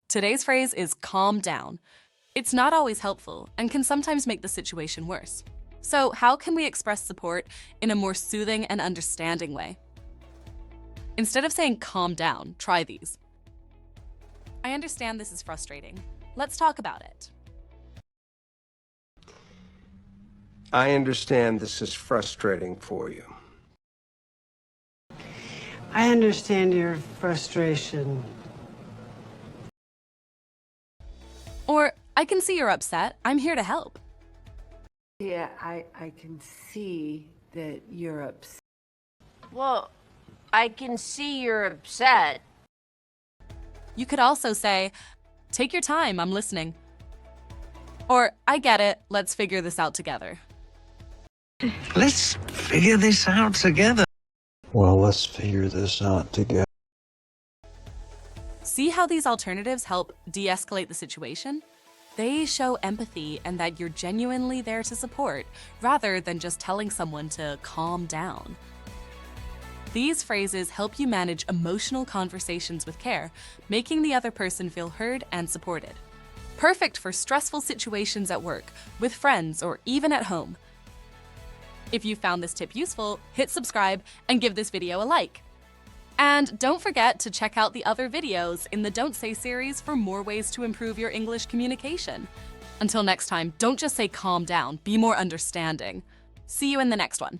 Today's phrase is calm down. It's not always helpful and can sometimes make the situation worse. So how can we express support in a more soothing and understanding way? Instead of saying calm down, try these. I understand this is frustrating. Let's talk about it. I understand this is frustrating for you. I understand your frustration. Or, I can see you're upset. I'm here to help. Yeah, I can see that you're upset. Well, I can see you're upset. You could also say, take your time, I'm listening. Or, I get it, let's figure this out together. Let's figure this out together. Well, let's figure this out together. See how these alternatives help de-escalate the situation? They show empathy and that you're genuinely there to support, rather than just telling someone to calm down. These phrases help you manage emotional conversations with care, making the other person feel heard and supported. Perfect for stressful situations at work, with friends, or even at home. If you found this tip useful, hit subscribe and give this video a like. And don't forget to check out the other videos in the Don't Say series for more ways to improve your English communication. Until next time, don't just say calm down, be more understanding. See you in the next one.